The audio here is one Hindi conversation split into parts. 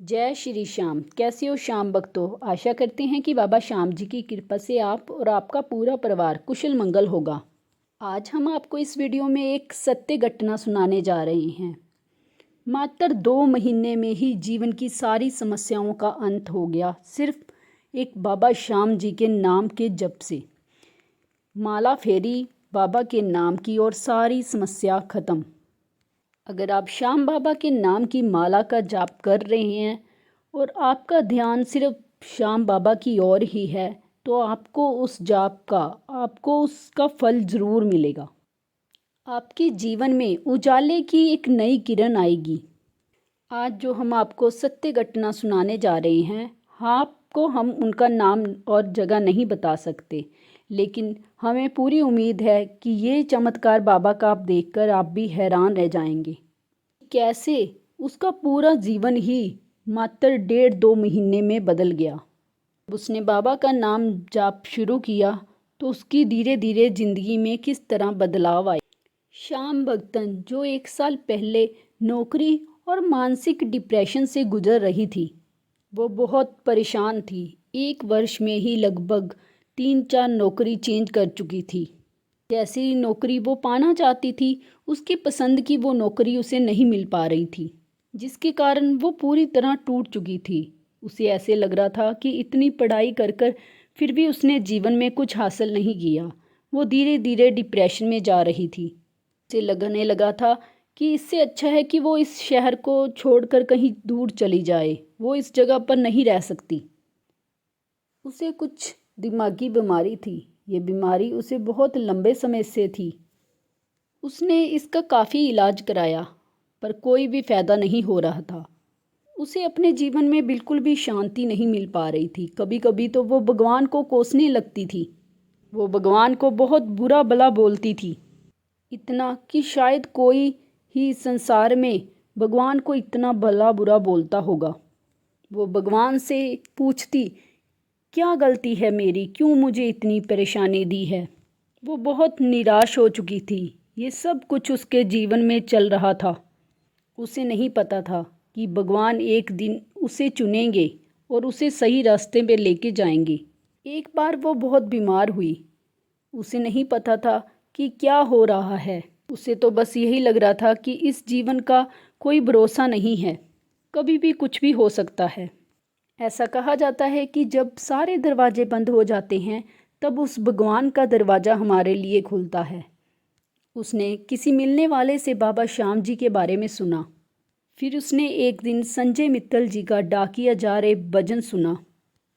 जय श्री श्याम। कैसे हो श्याम भक्तों? आशा करते हैं कि बाबा श्याम जी की कृपा से आप और आपका पूरा परिवार कुशल मंगल होगा। आज हम आपको इस वीडियो में एक सत्य घटना सुनाने जा रहे हैं। मात्र 2 महीने में ही जीवन की सारी समस्याओं का अंत हो गया, सिर्फ एक बाबा श्याम जी के नाम के जप से। माला फेरी बाबा के नाम की और सारी समस्या खत्म। अगर आप श्याम बाबा के नाम की माला का जाप कर रहे हैं और आपका ध्यान सिर्फ श्याम बाबा की ओर ही है, तो आपको उसका फल ज़रूर मिलेगा। आपके जीवन में उजाले की एक नई किरण आएगी। आज जो हम आपको सत्य घटना सुनाने जा रहे हैं, आपको हम उनका नाम और जगह नहीं बता सकते, लेकिन हमें पूरी उम्मीद है कि ये चमत्कार बाबा का आप देखकर आप भी हैरान रह जाएंगे। कैसे उसका पूरा जीवन ही मात्र 1.5-2 महीने में बदल गया। उसने बाबा का नाम जाप शुरू किया तो उसकी धीरे धीरे ज़िंदगी में किस तरह बदलाव आए। श्याम भक्तन जो 1 साल पहले नौकरी और मानसिक डिप्रेशन से गुजर रही थी, वो बहुत परेशान थी। 1 वर्ष में ही लगभग 3-4 नौकरी चेंज कर चुकी थी। जैसी नौकरी वो पाना चाहती थी, उसकी पसंद की वो नौकरी उसे नहीं मिल पा रही थी, जिसके कारण वो पूरी तरह टूट चुकी थी। उसे ऐसे लग रहा था कि इतनी पढ़ाई कर कर फिर भी उसने जीवन में कुछ हासिल नहीं किया। वो धीरे धीरे डिप्रेशन में जा रही थी। उसे लगने लगा था कि इससे अच्छा है कि वो इस शहर को छोड़कर कहीं दूर चली जाए। वो इस जगह पर नहीं रह सकती। उसे कुछ दिमागी बीमारी थी। ये बीमारी उसे बहुत लंबे समय से थी। उसने इसका काफ़ी इलाज कराया, पर कोई भी फ़ायदा नहीं हो रहा था। उसे अपने जीवन में बिल्कुल भी शांति नहीं मिल पा रही थी। कभी कभी तो वो भगवान को कोसने लगती थी। वो भगवान को बहुत बुरा भला बोलती थी, इतना कि शायद कोई ही संसार में भगवान को इतना भला बुरा बोलता होगा। वो भगवान से पूछती, क्या गलती है मेरी, क्यों मुझे इतनी परेशानी दी है। वो बहुत निराश हो चुकी थी। ये सब कुछ उसके जीवन में चल रहा था। उसे नहीं पता था कि भगवान एक दिन उसे चुनेंगे और उसे सही रास्ते पे लेके जाएंगे। एक बार वो बहुत बीमार हुई। उसे नहीं पता था कि क्या हो रहा है। उसे तो बस यही लग रहा था कि इस जीवन का कोई भरोसा नहीं है, कभी भी कुछ भी हो सकता है। ऐसा कहा जाता है कि जब सारे दरवाजे बंद हो जाते हैं, तब उस भगवान का दरवाज़ा हमारे लिए खुलता है। उसने किसी मिलने वाले से बाबा श्याम जी के बारे में सुना। फिर उसने एक दिन संजय मित्तल जी का डाकिया जा रे भजन सुना।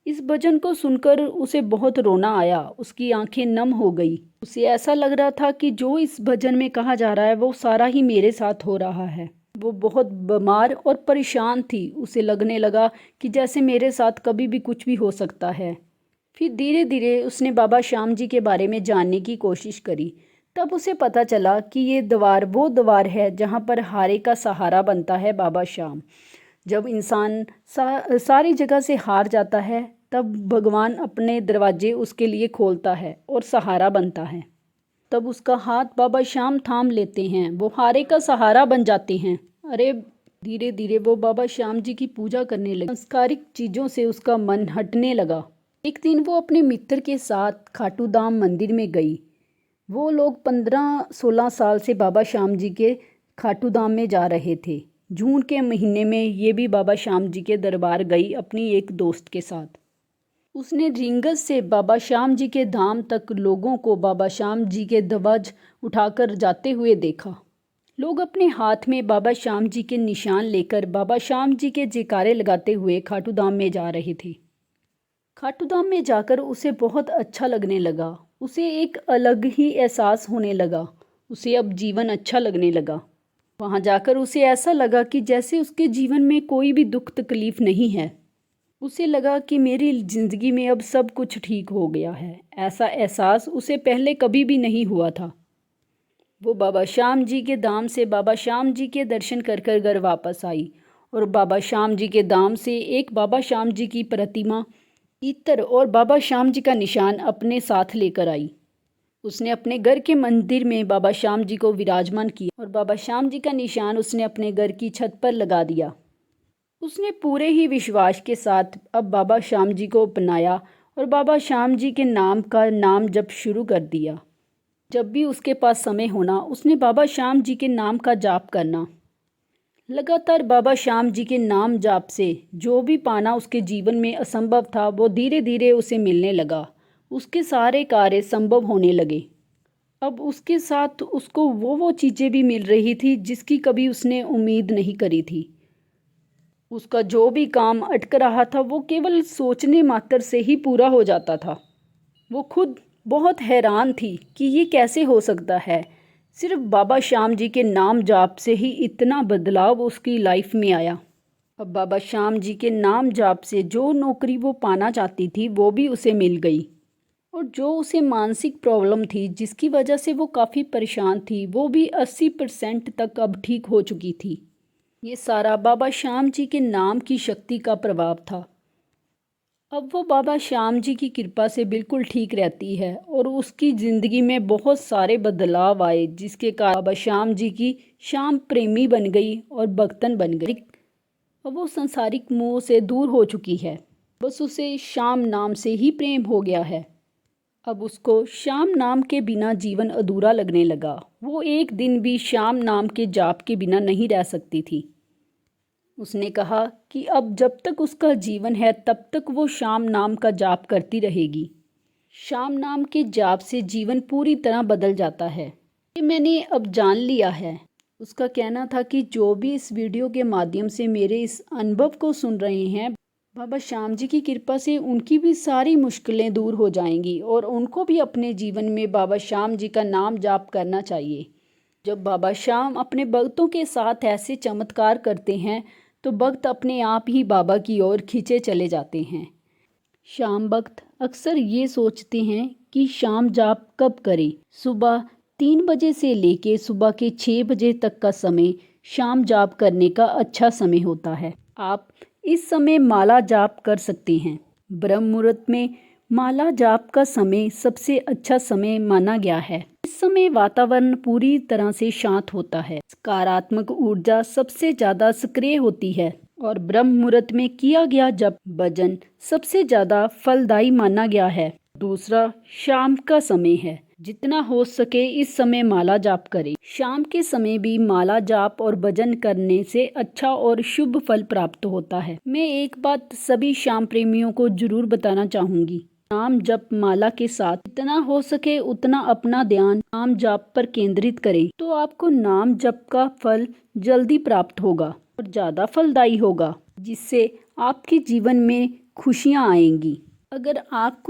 इस भजन को सुनकर उसे बहुत रोना आया। उसकी आंखें नम हो गई। उसे ऐसा लग रहा था कि जो इस भजन में कहा जा रहा है वो सारा ही मेरे साथ हो रहा है। वो बहुत बीमार और परेशान थी। उसे लगने लगा कि जैसे मेरे साथ कभी भी कुछ भी हो सकता है। फिर धीरे धीरे उसने बाबा श्याम जी के बारे में जानने की कोशिश करी। तब उसे पता चला कि ये द्वार वो द्वार है जहाँ पर हारे का सहारा बनता है बाबा श्याम। जब इंसान सारी जगह से हार जाता है, तब भगवान अपने दरवाजे उसके लिए खोलता है और सहारा बनता है। तब उसका हाथ बाबा श्याम थाम लेते हैं, वो हारे का सहारा बन जाते हैं। अरे धीरे धीरे वो बाबा श्याम जी की पूजा करने लगी। संस्कारिक चीज़ों से उसका मन हटने लगा। एक दिन वो अपने मित्र के साथ खाटू धाम मंदिर में गई। वो लोग 15-16 साल से बाबा श्याम जी के खाटू धाम में जा रहे थे। जून के महीने में ये भी बाबा श्याम जी के दरबार गई अपनी एक दोस्त के साथ। उसने रिंगस से बाबा श्याम जी के धाम तक लोगों को बाबा श्याम जी के ध्वज उठाकर जाते हुए देखा। लोग अपने हाथ में बाबा श्याम जी के निशान लेकर बाबा श्याम जी के जयकारे लगाते हुए खाटू धाम में जा रहे थे। खाटू धाम में जाकर उसे बहुत अच्छा लगने लगा। उसे एक अलग ही एहसास होने लगा। उसे अब जीवन अच्छा लगने लगा। वहाँ जाकर उसे ऐसा लगा कि जैसे उसके जीवन में कोई भी दुख तकलीफ नहीं है। उसे लगा कि मेरी ज़िंदगी में अब सब कुछ ठीक हो गया है। ऐसा एहसास उसे पहले कभी भी नहीं हुआ था। वो बाबा श्याम जी के धाम से बाबा श्याम जी के दर्शन कर कर घर वापस आई और बाबा श्याम जी के धाम से एक बाबा श्याम जी की प्रतिमा, इत्र और बाबा श्याम जी का निशान अपने साथ लेकर आई। उसने अपने घर के मंदिर में बाबा श्याम जी को विराजमान किया और बाबा श्याम जी का निशान उसने अपने घर की छत पर लगा दिया। उसने पूरे ही विश्वास के साथ अब बाबा श्याम जी को अपनाया और बाबा श्याम जी के नाम का नाम जप शुरू कर दिया। जब भी उसके पास समय होना उसने बाबा श्याम जी के नाम का जाप करना। लगातार बाबा श्याम जी के नाम जाप से जो भी पाना उसके जीवन में असंभव था वो धीरे धीरे उसे मिलने लगा। उसके सारे कार्य संभव होने लगे। अब उसके साथ उसको वो चीज़ें भी मिल रही थी जिसकी कभी उसने उम्मीद नहीं करी थी। उसका जो भी काम अटक रहा था वो केवल सोचने मात्र से ही पूरा हो जाता था। वो खुद बहुत हैरान थी कि ये कैसे हो सकता है। सिर्फ बाबा श्याम जी के नाम जाप से ही इतना बदलाव उसकी लाइफ में आया। अब बाबा श्याम जी के नाम जाप से जो नौकरी वो पाना चाहती थी वो भी उसे मिल गई, और जो उसे मानसिक प्रॉब्लम थी जिसकी वजह से वो काफ़ी परेशान थी वो भी 80% तक अब ठीक हो चुकी थी। ये सारा बाबा श्याम जी के नाम की शक्ति का प्रभाव था। अब वो बाबा श्याम जी की कृपा से बिल्कुल ठीक रहती है और उसकी ज़िंदगी में बहुत सारे बदलाव आए जिसके कारण बाबा श्याम जी की श्याम प्रेमी बन गई और भक्तन बन गई। अब वो सांसारिक मोह से दूर हो चुकी है, बस उसे श्याम नाम से ही प्रेम हो गया है। अब उसको श्याम नाम के बिना जीवन अधूरा लगने लगा। वो एक दिन भी श्याम नाम के जाप के बिना नहीं रह सकती थी। उसने कहा कि अब जब तक उसका जीवन है तब तक वो श्याम नाम का जाप करती रहेगी। श्याम नाम के जाप से जीवन पूरी तरह बदल जाता है, ये मैंने अब जान लिया है। उसका कहना था कि जो भी इस वीडियो के माध्यम से मेरे इस अनुभव को सुन रहे हैं, बाबा श्याम जी की कृपा से उनकी भी सारी मुश्किलें दूर हो जाएंगी और उनको भी अपने जीवन में बाबा श्याम जी का नाम जाप करना चाहिए। जब बाबा श्याम अपने भक्तों के साथ ऐसे चमत्कार करते हैं तो भक्त अपने आप ही बाबा की ओर खींचे चले जाते हैं। श्याम भक्त अक्सर ये सोचते हैं कि शाम जाप कब करें। सुबह 3 बजे से लेके सुबह के 6 बजे तक का समय शाम जाप करने का अच्छा समय होता है। आप इस समय माला जाप कर सकते हैं। ब्रह्म मुहूर्त में माला जाप का समय सबसे अच्छा समय माना गया है। इस समय वातावरण पूरी तरह से शांत होता है, सकारात्मक ऊर्जा सबसे ज़्यादा सक्रिय होती है और ब्रह्म मुहूर्त में किया गया जप भजन सबसे ज़्यादा फलदायी माना गया है। दूसरा शाम का समय है, जितना हो सके इस समय माला जाप करें। शाम के समय भी माला जाप और भजन करने से अच्छा और शुभ फल प्राप्त होता है। मैं एक बात सभी शाम प्रेमियों को जरूर बताना चाहूँगी, नाम जप माला के साथ जितना हो सके उतना अपना ध्यान नाम जप पर केंद्रित करें तो आपको नाम जप का फल जल्दी प्राप्त होगा और ज़्यादा फलदायी होगा, जिससे आपके जीवन में खुशियाँ आएंगी। अगर आपको